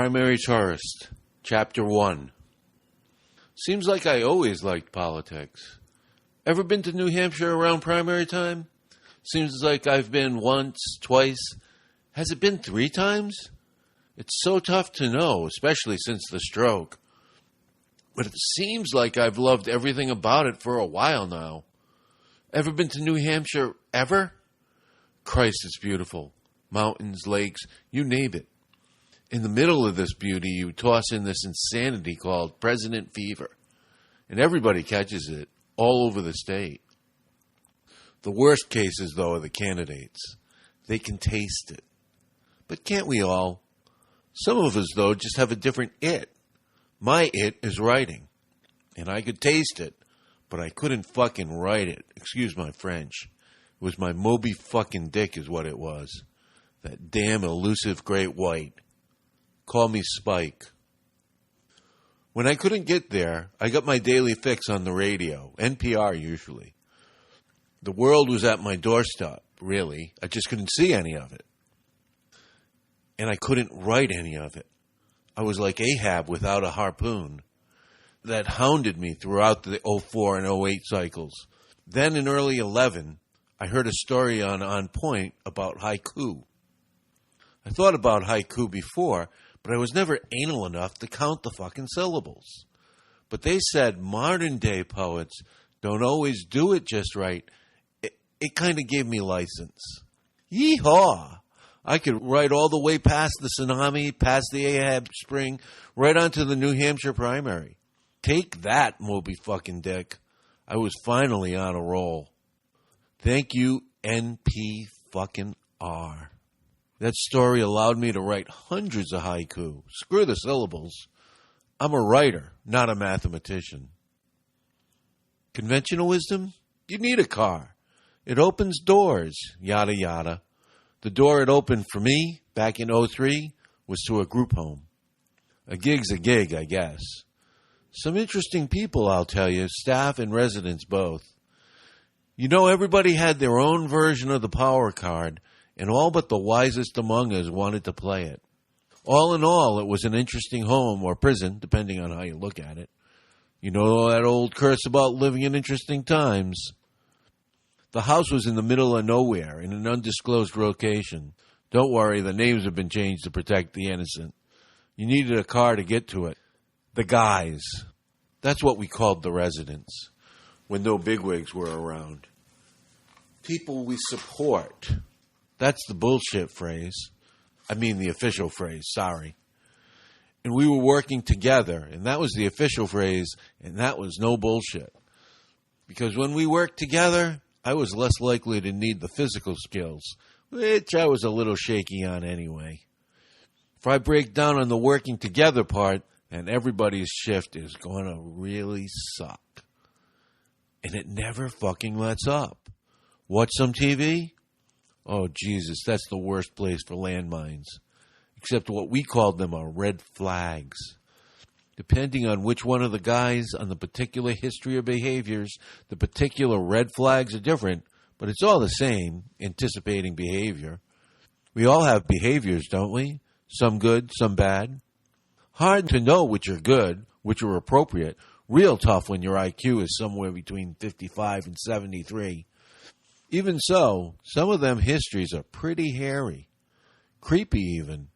Primary Tourist, Chapter 1. Seems like I always liked politics. Ever been to New Hampshire around primary time? Seems like I've been once, twice. Has it been 3 times? It's so tough to know, especially since the stroke. But it seems like I've loved everything about it for a while now. Ever been to New Hampshire ever? Christ, it's beautiful. Mountains, lakes, you name it. In the middle of this beauty, you toss in this insanity called President Fever. And everybody catches it all over the state. The worst cases, though, are the candidates. They can taste it. But can't we all? Some of us, though, just have a different it. My it is writing. And I could taste it, but I couldn't fucking write it. Excuse my French. It was my Moby fucking dick is what it was. That damn elusive great white. Call me Spike. When I couldn't get there, I got my daily fix on the radio, NPR usually. The world was at my doorstep, really. I just couldn't see any of it. And I couldn't write any of it. I was like Ahab without a harpoon. That hounded me throughout the 04 and 08 cycles. Then in early 11, I heard a story on Point about haiku. I thought about haiku before, but I was never anal enough to count the fucking syllables. But they said modern-day poets don't always do it just right. It kind of gave me license. Yeehaw! I could write all the way past the tsunami, past the Ahab Spring, right onto the New Hampshire primary. Take that, Moby fucking dick. I was finally on a roll. Thank you, NP fucking R. That story allowed me to write hundreds of haiku. Screw the syllables. I'm a writer, not a mathematician. Conventional wisdom? You need a car. It opens doors, yada yada. The door it opened for me back in 03 was to a group home. A gig's a gig, I guess. Some interesting people, I'll tell you, staff and residents both. You know, everybody had their own version of the power card, and all but the wisest among us wanted to play it. All in all, it was an interesting home or prison, depending on how you look at it. You know that old curse about living in interesting times. The house was in the middle of nowhere, in an undisclosed location. Don't worry, the names have been changed to protect the innocent. You needed a car to get to it. The guys. That's what we called the residents, when no bigwigs were around. People we support. That's the bullshit phrase. I mean the official phrase, sorry. And we were working together, and that was the official phrase, and that was no bullshit. Because when we worked together, I was less likely to need the physical skills, which I was a little shaky on anyway. If I break down on the working together part, then everybody's shift is going to really suck. And it never fucking lets up. Watch some TV? Oh, Jesus, that's the worst place for landmines. Except what we called them are red flags. Depending on which one of the guys on the particular history of behaviors, the particular red flags are different, but it's all the same, anticipating behavior. We all have behaviors, don't we? Some good, some bad. Hard to know which are good, which are appropriate. Real tough when your IQ is somewhere between 55 and 73. Even so, some of them histories are pretty hairy. Creepy even.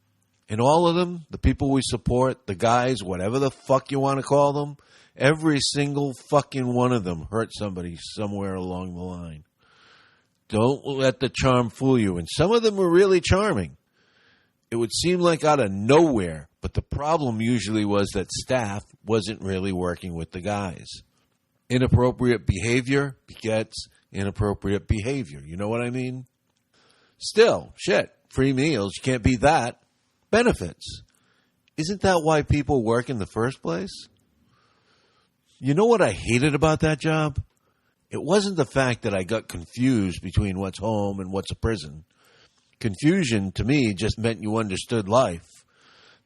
And all of them, the people we support, the guys, whatever the fuck you want to call them, every single fucking one of them hurt somebody somewhere along the line. Don't let the charm fool you. And some of them were really charming. It would seem like out of nowhere, but the problem usually was that staff wasn't really working with the guys. Inappropriate behavior begets inappropriate behavior. You know what I mean? Still, shit, free meals, you can't beat that. Benefits. Isn't that why people work in the first place? You know what I hated about that job? It wasn't the fact that I got confused between what's home and what's a prison. Confusion, to me, just meant you understood life.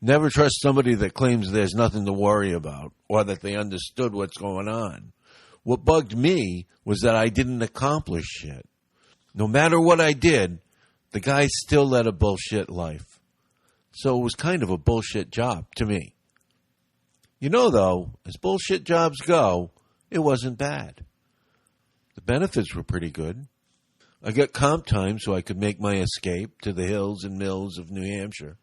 Never trust somebody that claims there's nothing to worry about or that they understood what's going on. What bugged me was that I didn't accomplish shit. No matter what I did, the guy still led a bullshit life. So it was kind of a bullshit job to me. You know, though, as bullshit jobs go, it wasn't bad. The benefits were pretty good. I got comp time so I could make my escape to the hills and mills of New Hampshire.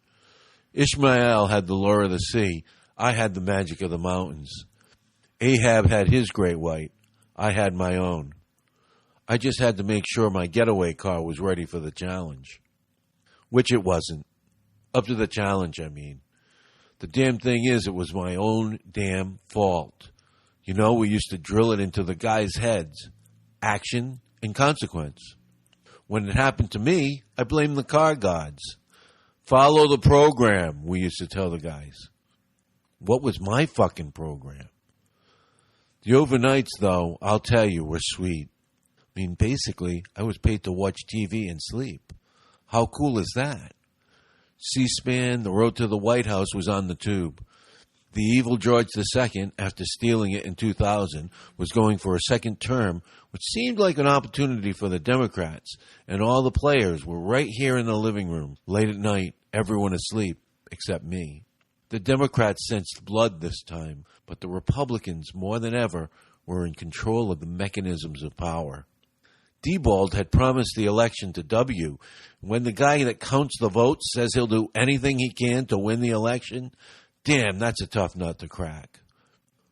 Ishmael had the lure of the sea. I had the magic of the mountains. Ahab had his great white. I had my own. I just had to make sure my getaway car was ready for the challenge. Which it wasn't. Up to the challenge, I mean. The damn thing is, it was my own damn fault. You know, we used to drill it into the guys' heads. Action and consequence. When it happened to me, I blamed the car gods. Follow the program, we used to tell the guys. What was my fucking program? The overnights, though, I'll tell you, were sweet. I mean, basically, I was paid to watch TV and sleep. How cool is that? C-SPAN, The Road to the White House was on the tube. The evil George II, after stealing it in 2000, was going for a second term, which seemed like an opportunity for the Democrats, and all the players were right here in the living room, late at night, everyone asleep, except me. The Democrats sensed blood this time, but the Republicans, more than ever, were in control of the mechanisms of power. Diebold had promised the election to W. When the guy that counts the votes says he'll do anything he can to win the election, damn, that's a tough nut to crack.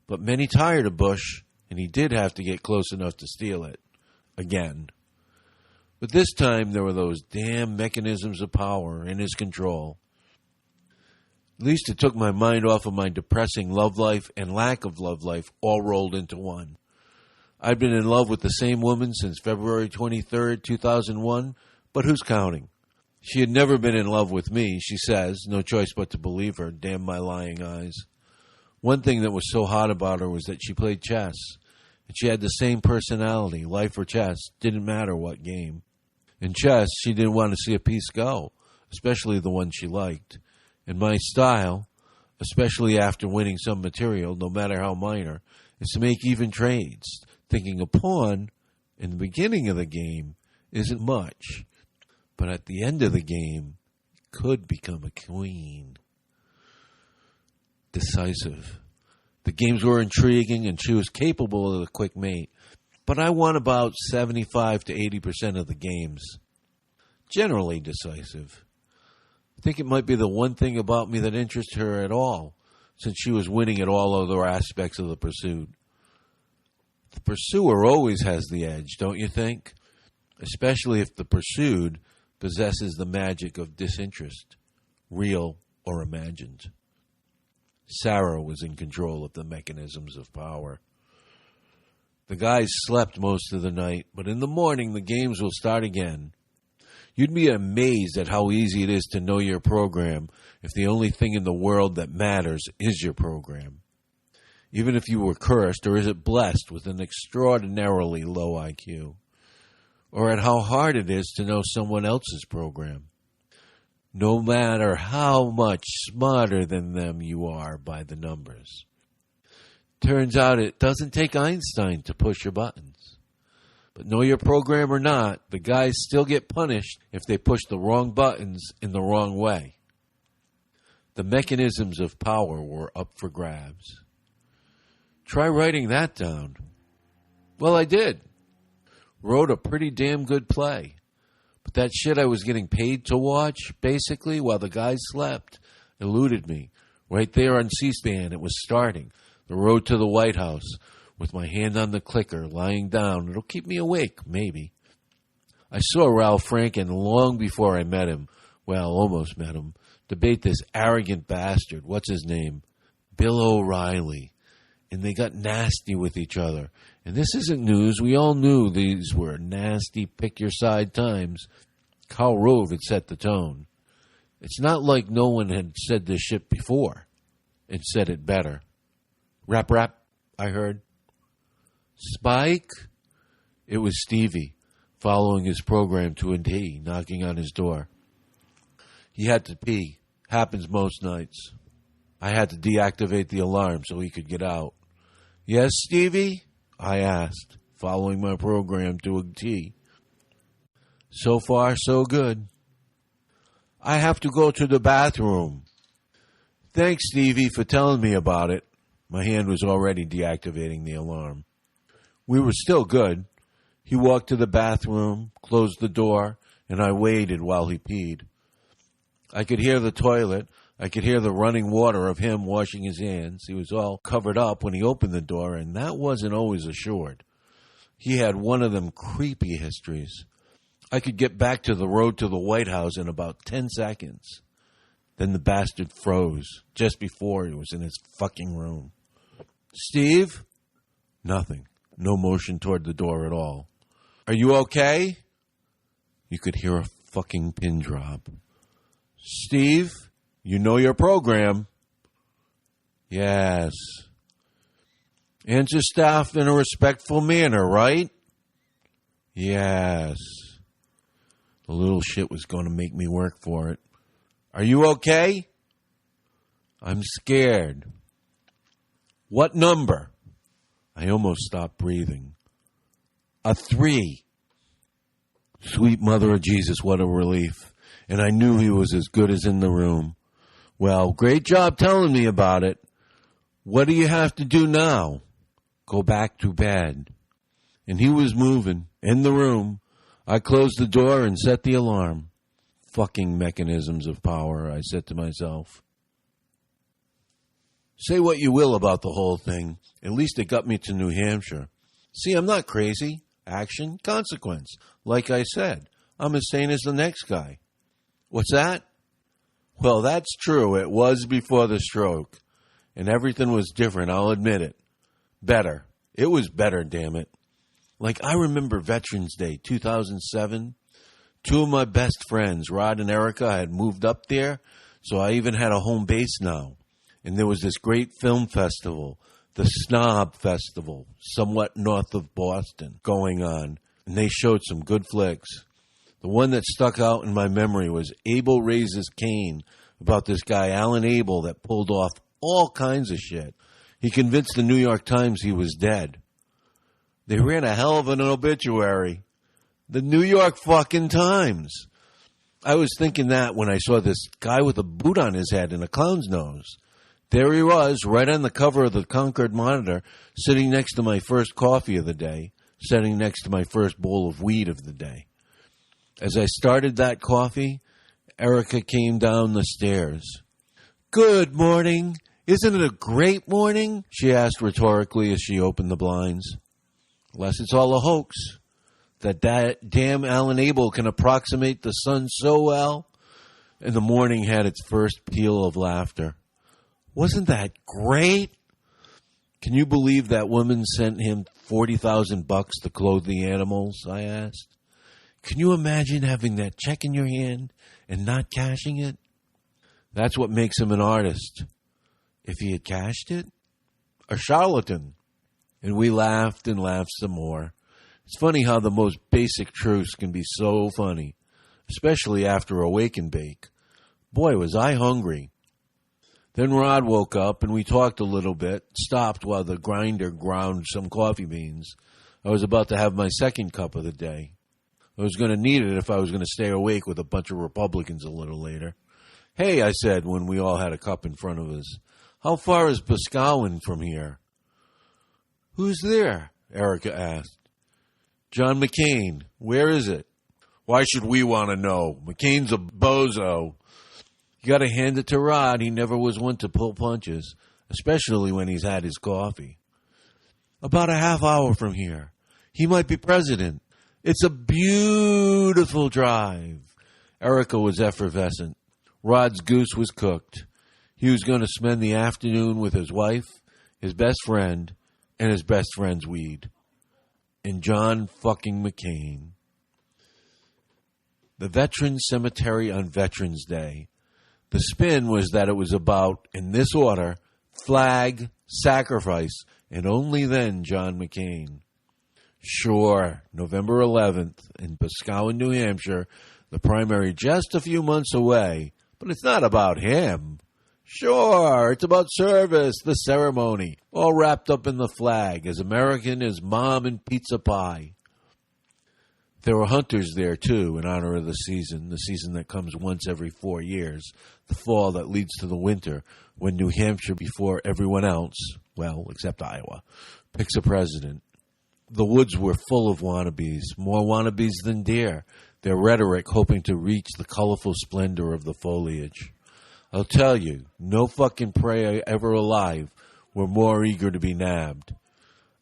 But many tired of Bush, and he did have to get close enough to steal it. Again. But this time there were those damn mechanisms of power in his control. At least it took my mind off of my depressing love life and lack of love life all rolled into one. I'd been in love with the same woman since February 23rd, 2001, but who's counting? She had never been in love with me, she says, no choice but to believe her, damn my lying eyes. One thing that was so hot about her was that she played chess, and she had the same personality, life or chess, didn't matter what game. In chess, she didn't want to see a piece go, especially the one she liked. And my style, especially after winning some material, no matter how minor, is to make even trades, thinking a pawn in the beginning of the game isn't much, but at the end of the game could become a queen. Decisive. The games were intriguing and she was capable of a quick mate, but I won about 75 to 80% of the games. Generally decisive. I think it might be the one thing about me that interests her at all, since she was winning at all other aspects of the pursuit. The pursuer always has the edge, don't you think? Especially if the pursued possesses the magic of disinterest, real or imagined. Sarah was in control of the mechanisms of power. The guys slept most of the night, but in the morning the games will start again. You'd be amazed at how easy it is to know your program if the only thing in the world that matters is your program. Even if you were cursed, or is it blessed with an extraordinarily low IQ? Or at how hard it is to know someone else's program. No matter how much smarter than them you are by the numbers. Turns out it doesn't take Einstein to push your buttons. But know your program or not, the guys still get punished if they push the wrong buttons in the wrong way. The mechanisms of power were up for grabs. Try writing that down. Well, I did. Wrote a pretty damn good play. But that shit I was getting paid to watch, basically, while the guys slept, eluded me. Right there on C-SPAN, it was starting. The Road to the White House. With my hand on the clicker, lying down. It'll keep me awake, maybe. I saw Ralph Franken long before I met him. Well, almost met him. Debate this arrogant bastard. What's his name? Bill O'Reilly. And they got nasty with each other. And this isn't news. We all knew these were nasty, pick-your-side times. Karl Rove had set the tone. It's not like no one had said this shit before and said it better. Rap, I heard. Spike? It was Stevie, following his program to a T, knocking on his door. He had to pee. Happens most nights. I had to deactivate the alarm so he could get out. Yes, Stevie? I asked, following my program to a T. So far, so good. I have to go to the bathroom. Thanks, Stevie, for telling me about it. My hand was already deactivating the alarm. We were still good. He walked to the bathroom, closed the door, and I waited while he peed. I could hear the toilet. I could hear the running water of him washing his hands. He was all covered up when he opened the door, and that wasn't always assured. He had one of them creepy histories. I could get back to the road to the White House in about 10 seconds. Then the bastard froze just before he was in his fucking room. Steve? Nothing. No motion toward the door at all. Are you okay? You could hear a fucking pin drop. Steve, you know your program. Yes. Answer staff in a respectful manner, right? Yes. The little shit was going to make me work for it. Are you okay? I'm scared. What number? I almost stopped breathing. A 3. Sweet mother of Jesus, what a relief. And I knew he was as good as in the room. Well, great job telling me about it. What do you have to do now? Go back to bed. And he was moving in the room. I closed the door and set the alarm. Fucking mechanisms of power, I said to myself. Say what you will about the whole thing. At least it got me to New Hampshire. See, I'm not crazy. Action, consequence. Like I said, I'm as sane as the next guy. What's that? Well, that's true. It was before the stroke. And everything was different, I'll admit it. Better. It was better, damn it. Like, I remember Veterans Day, 2007. 2 of my best friends, Rod and Erica, had moved up there, so I even had a home base now. And there was this great film festival, the Snob Festival, somewhat north of Boston, going on. And they showed some good flicks. The one that stuck out in my memory was Abel Raises Cain, about this guy, Alan Abel, that pulled off all kinds of shit. He convinced the New York Times he was dead. They ran a hell of an obituary. The New York fucking Times. I was thinking that when I saw this guy with a boot on his head and a clown's nose. There he was, right on the cover of the Concord Monitor, sitting next to my first coffee of the day, sitting next to my first bowl of weed of the day. As I started that coffee, Erica came down the stairs. Good morning. Isn't it a great morning? She asked rhetorically as she opened the blinds. Unless it's all a hoax. That damn Alan Abel can approximate the sun so well. And the morning had its first peal of laughter. Wasn't that great? Can you believe that woman sent him $40,000 to clothe the animals? I asked. Can you imagine having that check in your hand and not cashing it? That's what makes him an artist. If he had cashed it, a charlatan. And we laughed and laughed some more. It's funny how the most basic truths can be so funny, especially after a wake and bake. Boy, was I hungry. Then Rod woke up and we talked a little bit, stopped while the grinder ground some coffee beans. I was about to have my second cup of the day. I was going to need it if I was going to stay awake with a bunch of Republicans a little later. Hey, I said when we all had a cup in front of us, how far is Boscawen from here? Who's there? Erica asked. John McCain. Where is it? Why should we want to know? McCain's a bozo. You got to hand it to Rod. He never was one to pull punches, especially when he's had his coffee. About a half hour from here. He might be president. It's a beautiful drive. Erica was effervescent. Rod's goose was cooked. He was going to spend the afternoon with his wife, his best friend, and his best friend's weed. And John fucking McCain. The Veterans Cemetery on Veterans Day. The spin was that it was about, in this order, flag, sacrifice, and only then John McCain. Sure, November 11th in Boscawen, New Hampshire, the primary just a few months away, but it's not about him. Sure, it's about service, the ceremony, all wrapped up in the flag, as American as mom and pizza pie. There were hunters there, too, in honor of the season that comes once every 4 years, the fall that leads to the winter, when New Hampshire, before everyone else, well, except Iowa, picks a president. The woods were full of wannabes, more wannabes than deer, their rhetoric hoping to reach the colorful splendor of the foliage. I'll tell you, no fucking prey ever alive were more eager to be nabbed.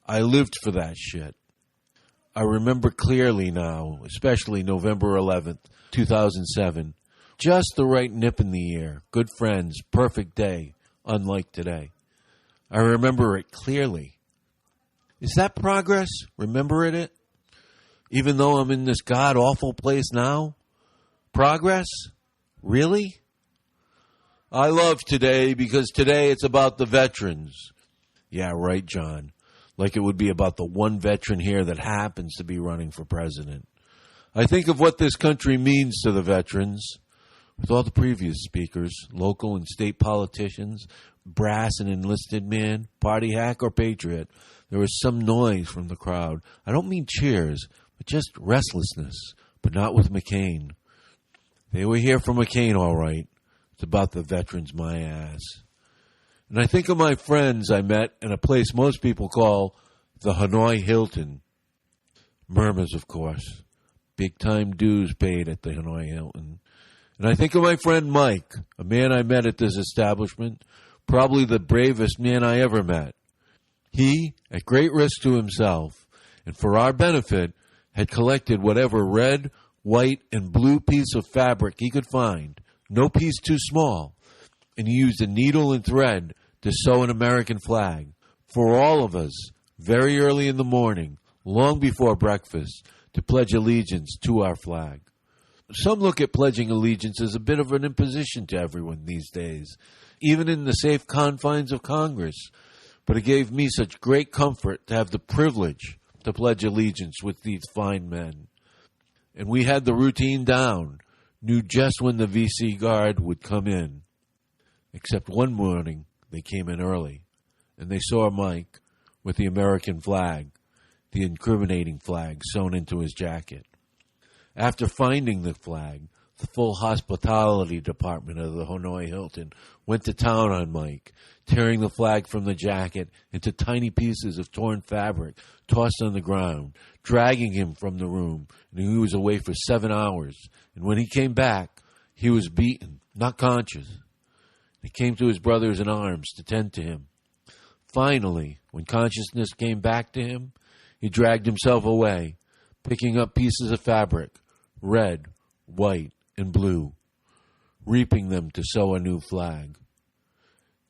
I lived for that shit. I remember clearly now, especially November 11th, 2007. Just the right nip in the air, good friends, perfect day, unlike today. I remember it clearly. Is that progress? Remembering it? Even though I'm in this god-awful place now? Progress? Really? I love today because today it's about the veterans. Yeah, right, John. Like it would be about the one veteran here that happens to be running for president. I think of what this country means to the veterans. With all the previous speakers, local and state politicians, brass and enlisted man, party hack or patriot, there was some noise from the crowd. I don't mean cheers, but just restlessness, but not with McCain. They were here for McCain, all right. It's about the veterans, my ass. And I think of my friends I met in a place most people call the Hanoi Hilton. Murmurs, of course. Big-time dues paid at the Hanoi Hilton. And I think of my friend Mike, a man I met at this establishment, probably the bravest man I ever met. He, at great risk to himself, and for our benefit, had collected whatever red, white, and blue piece of fabric he could find, no piece too small, and he used a needle and thread to sew an American flag for all of us, very early in the morning, long before breakfast, to pledge allegiance to our flag. Some look at pledging allegiance as a bit of an imposition to everyone these days, even in the safe confines of Congress. But it gave me such great comfort to have the privilege to pledge allegiance with these fine men. And we had the routine down, knew just when the VC guard would come in. Except one morning, they came in early, and they saw Mike with the American flag, the incriminating flag sewn into his jacket. After finding the flag, the full hospitality department of the Hanoi Hilton went to town on Mike, tearing the flag from the jacket into tiny pieces of torn fabric tossed on the ground, dragging him from the room, and he was away for 7 hours. And when he came back, he was beaten, not conscious. He came to his brothers in arms to tend to him. Finally, when consciousness came back to him, he dragged himself away, picking up pieces of fabric, red, white, and blue, reaping them to sew a new flag.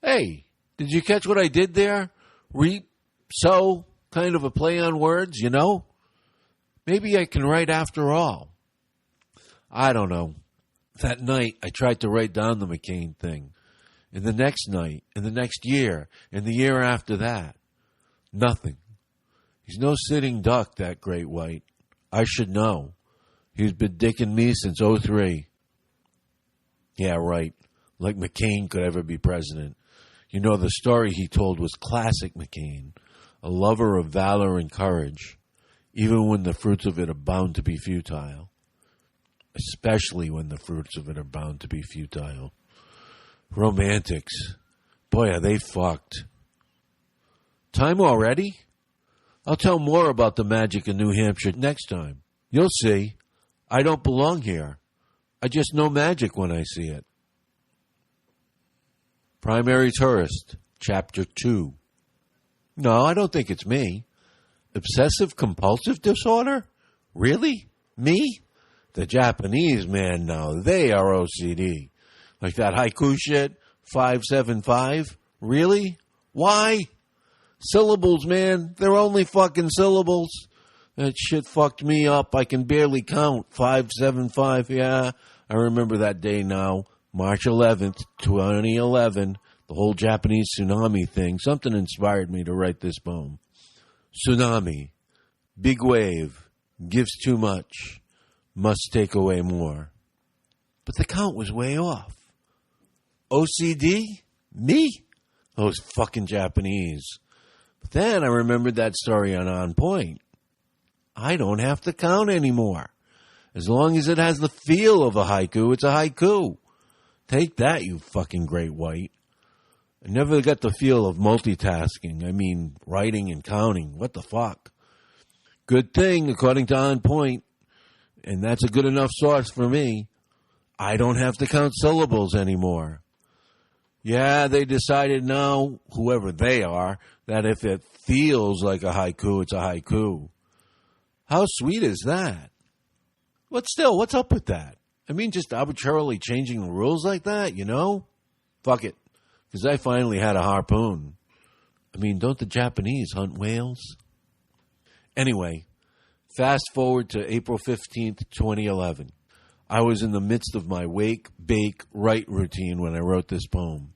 Hey, did you catch what I did there? Reap, sew, kind of a play on words, you know? Maybe I can write after all. I don't know. That night, I tried to write down the McCain thing. And the next night, and the next year, and the year after that. Nothing. He's no sitting duck, that great white. I should know. He's been dicking me since '03. Yeah, right. Like McCain could ever be president. You know, the story he told was classic McCain. A lover of valor and courage, even when the fruits of it are bound to be futile. Especially when the fruits of it are bound to be futile. Romantics. Boy, are they fucked. Time already? I'll tell more about the magic of New Hampshire next time. You'll see. I don't belong here. I just know magic when I see it. Primary Tourist, Chapter 2. No, I don't think it's me. Obsessive-compulsive disorder? Really? Me? The Japanese, man, now, they are OCD. Like that haiku shit, 575? Really? Why? Syllables, man. They're only fucking syllables. That shit fucked me up. I can barely count. 575, yeah. I remember that day now. March 11th, 2011. The whole Japanese tsunami thing. Something inspired me to write this poem. Tsunami. Big wave. Gives too much. Must take away more. But the count was way off. OCD? Me? Those fucking Japanese. But then I remembered that story on Point. I don't have to count anymore. As long as it has the feel of a haiku, it's a haiku. Take that, you fucking great white. I never got the feel of multitasking. I mean, writing and counting. What the fuck? Good thing, according to On Point, and that's a good enough source for me, I don't have to count syllables anymore. Yeah, they decided now, whoever they are, that if it feels like a haiku, it's a haiku. How sweet is that? But still, what's up with that? I mean, just arbitrarily changing the rules like that, you know? Fuck it. Because I finally had a harpoon. I mean, don't the Japanese hunt whales? Anyway, fast forward to April 15th, 2011. I was in the midst of my wake, bake, write routine when I wrote this poem.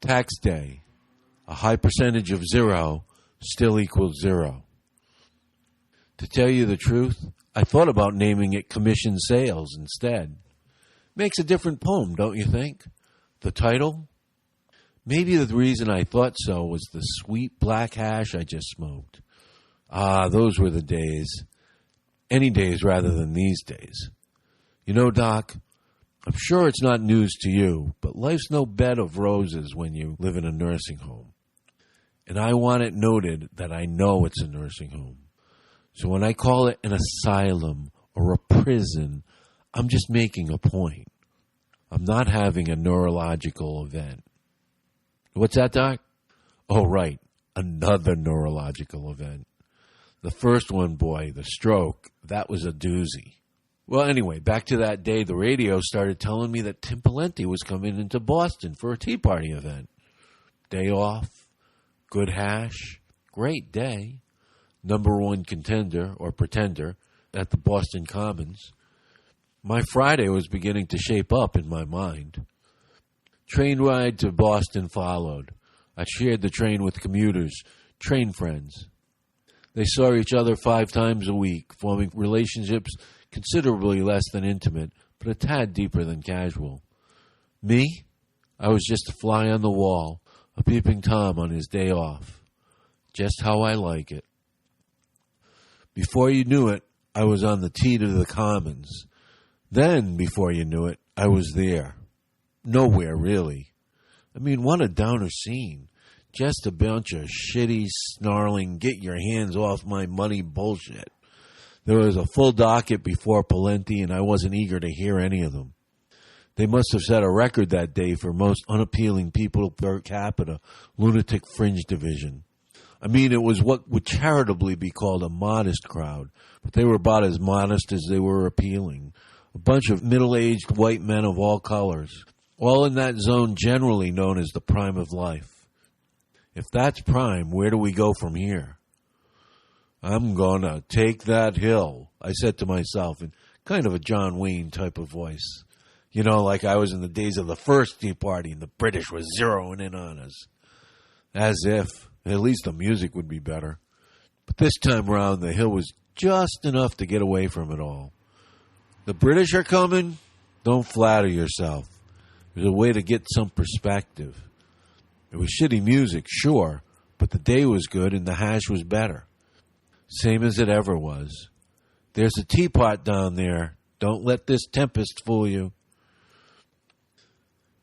Tax day. A high percentage of 0 still equals 0. To tell you the truth, I thought about naming it Commission Sales instead. Makes a different poem, don't you think? The title? Maybe the reason I thought so was the sweet black hash I just smoked. Ah, those were the days. Any days rather than these days. You know, Doc, I'm sure it's not news to you, but life's no bed of roses when you live in a nursing home. And I want it noted that I know it's a nursing home. So when I call it an asylum or a prison, I'm just making a point. I'm not having a neurological event. What's that, Doc? Oh, right. Another neurological event. The first one, boy, the stroke, that was a doozy. Well, anyway, back to that day, the radio started telling me that Tim Pawlenty was coming into Boston for a Tea Party event. Day off, good hash, great day. #1 contender or pretender at the Boston Commons. My Friday was beginning to shape up in my mind. Train ride to Boston followed. I shared the train with commuters, train friends. They saw each other 5 times a week, forming relationships considerably less than intimate, but a tad deeper than casual. Me? I was just a fly on the wall, a peeping Tom on his day off. Just how I like it. Before you knew it, I was on the tee to the Commons. Then, before you knew it, I was there. Nowhere, really. I mean, what a downer scene. Just a bunch of shitty, snarling, get your hands off my money bullshit. There was a full docket before Pawlenty, and I wasn't eager to hear any of them. They must have set a record that day for most unappealing people per capita, lunatic fringe division. I mean, it was what would charitably be called a modest crowd, but they were about as modest as they were appealing. A bunch of middle-aged white men of all colors, all in that zone generally known as the prime of life. If that's prime, where do we go from here? I'm gonna take that hill, I said to myself in kind of a John Wayne type of voice. You know, like I was in the days of the first Tea Party and the British was zeroing in on us. As if, at least the music would be better. But this time around, the hill was just enough to get away from it all. The British are coming? Don't flatter yourself. There's a way to get some perspective. It was shitty music, sure, but the day was good and the hash was better. Same as it ever was. There's a teapot down there. Don't let this tempest fool you.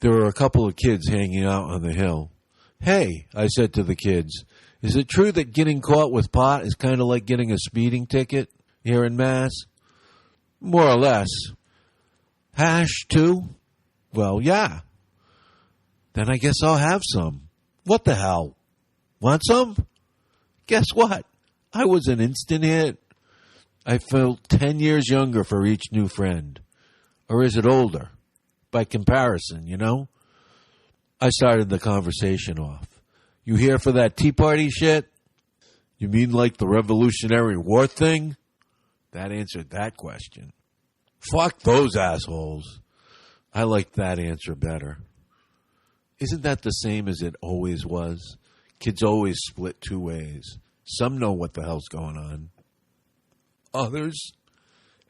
There were a couple of kids hanging out on the hill. Hey, I said to the kids, is it true that getting caught with pot is kind of like getting a speeding ticket here in Mass? More or less. Hash, too? Well, yeah. Then I guess I'll have some. What the hell? Want some? Guess what? I was an instant hit. I felt 10 years younger for each new friend. Or is it older? By comparison, you know? I started the conversation off. You here for that Tea Party shit? You mean like the Revolutionary War thing? That answered that question. Fuck those assholes. I liked that answer better. Isn't that the same as it always was? Kids always split 2 ways. Some know what the hell's going on. Others?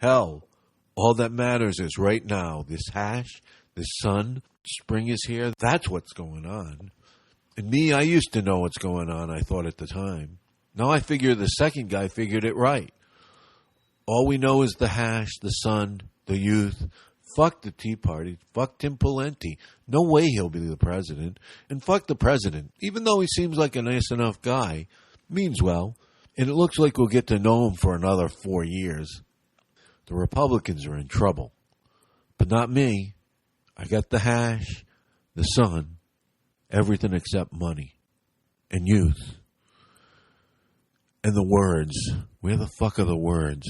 Hell, all that matters is right now, this hash, this sun, spring is here. That's what's going on. And me, I used to know what's going on, I thought at the time. Now I figure the second guy figured it right. All we know is the hash, the sun, the youth. Fuck the Tea Party. Fuck Tim Pawlenty. No way he'll be the president. And fuck the president. Even though he seems like a nice enough guy, means well. And it looks like we'll get to know him for another 4 years. The Republicans are in trouble. But not me. I got the hash, the sun, everything except money. And youth. And the words. Where the fuck are the words?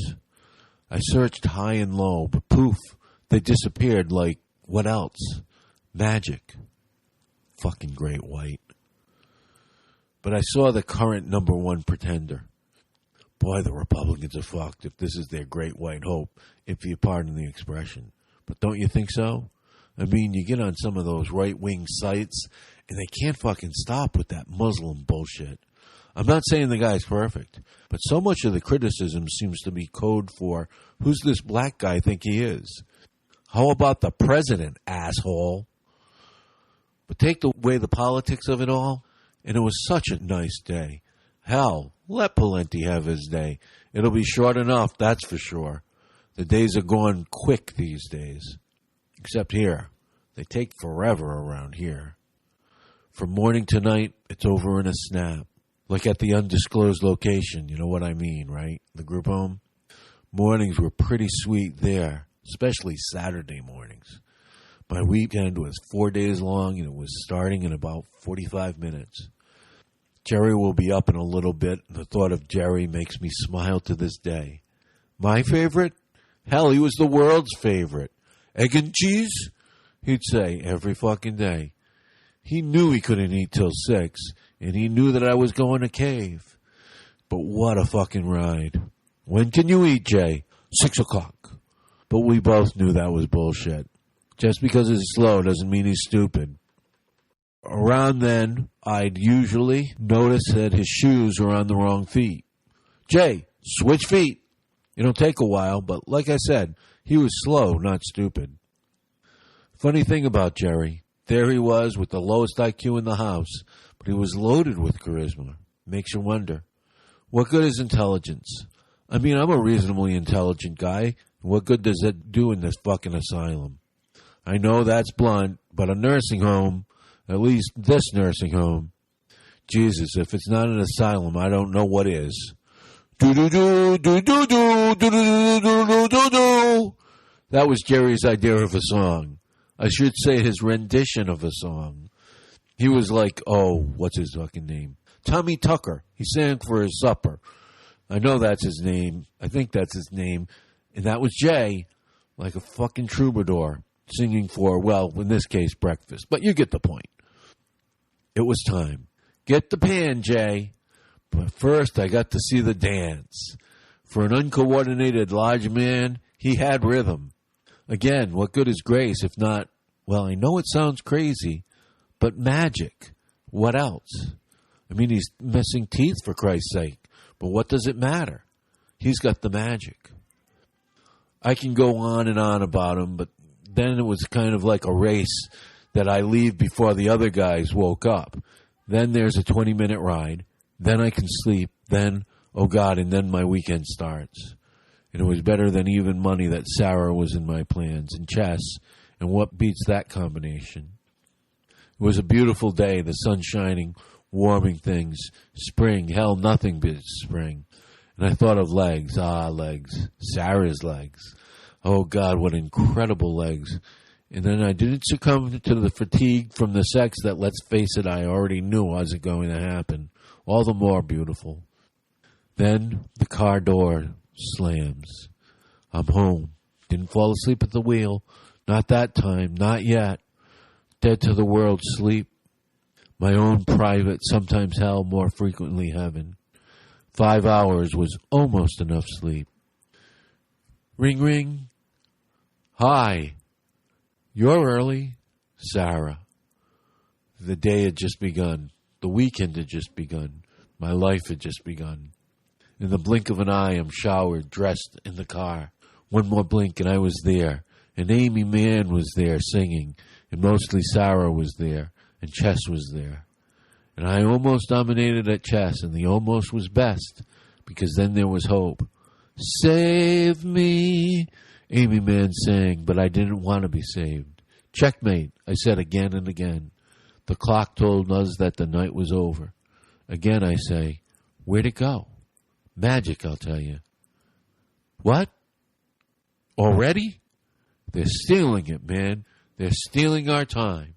I searched high and low, but poof, they disappeared like, what else? Magic. Fucking Great White. But I saw the current number one pretender. Boy, the Republicans are fucked if this is their great white hope, if you pardon the expression. But don't you think so? I mean, you get on some of those right-wing sites, and they can't fucking stop with that Muslim bullshit. I'm not saying the guy's perfect, but so much of the criticism seems to be code for, who's this black guy think he is? How about the president, asshole? But take away the politics of it all, and it was such a nice day. Hell, let Pawlenty have his day. It'll be short enough, that's for sure. The days are going quick these days. Except here. They take forever around here. From morning to night, it's over in a snap. Like at the undisclosed location, you know what I mean, right? The group home. Mornings were pretty sweet there, especially Saturday mornings. My weekend was 4 days long, and it was starting in about 45 minutes. Jerry will be up in a little bit, and the thought of Jerry makes me smile to this day. My favorite? Hell, he was the world's favorite. Egg and cheese? He'd say every fucking day. He knew he couldn't eat till 6, and he knew that I was going to cave. But what a fucking ride. When can you eat, Jay? 6 o'clock. But we both knew that was bullshit. Just because he's slow doesn't mean he's stupid. Around then, I'd usually notice that his shoes were on the wrong feet. Jay, switch feet. It'll take a while, but like I said, he was slow, not stupid. Funny thing about Jerry, there he was with the lowest IQ in the house, but he was loaded with charisma. Makes you wonder, what good is intelligence? I mean, I'm a reasonably intelligent guy. What good does that do in this fucking asylum? I know that's blunt, but a nursing home, at least this nursing home, Jesus, if it's not an asylum, I don't know what is. Do-do-do, do-do-do, do-do-do-do-do-do-do. That was Jerry's idea of a song. I should say his rendition of a song. He was like, what's his fucking name? Tommy Tucker. He sang for his supper. I know that's his name. I think that's his name. And that was Jay, like a fucking troubadour, singing for, well, in this case, breakfast. But you get the point. It was time. Get the pan, Jay. But first, I got to see the dance. For an uncoordinated large man, he had rhythm. Again, what good is grace if not, well, I know it sounds crazy, but magic. What else? I mean, he's missing teeth, for Christ's sake. But what does it matter? He's got the magic. I can go on and on about him, but then it was kind of like a race that I leave before the other guys woke up. Then there's a 20-minute ride. Then I can sleep. Then, oh God, and then my weekend starts. And it was better than even money that Sarah was in my plans, and chess, and what beats that combination? It was a beautiful day, the sun shining, warming things. Spring, hell, nothing beats spring. And I thought of legs, legs, Sarah's legs. Oh God, what incredible legs. And then I didn't succumb to the fatigue from the sex that, let's face it, I already knew wasn't going to happen. All the more beautiful. Then the car door slams. I'm home. Didn't fall asleep at the wheel. Not that time. Not yet. Dead to the world sleep. My own private, sometimes hell, more frequently heaven. 5 hours was almost enough sleep. Ring, ring. Hi. You're early. Sarah. The day had just begun. The weekend had just begun. My life had just begun. In the blink of an eye, I'm showered, dressed, in the car. One more blink and I was there. And Amy Mann was there singing. And mostly Sarah was there. And Chess was there. And I almost dominated at chess, and the almost was best, because then there was hope. Save me, Amy Mann sang, but I didn't want to be saved. Checkmate, I said again and again. The clock told us that the night was over. Again I say, where'd it go? Magic, I'll tell you. What? Already? They're stealing it, man. They're stealing our time.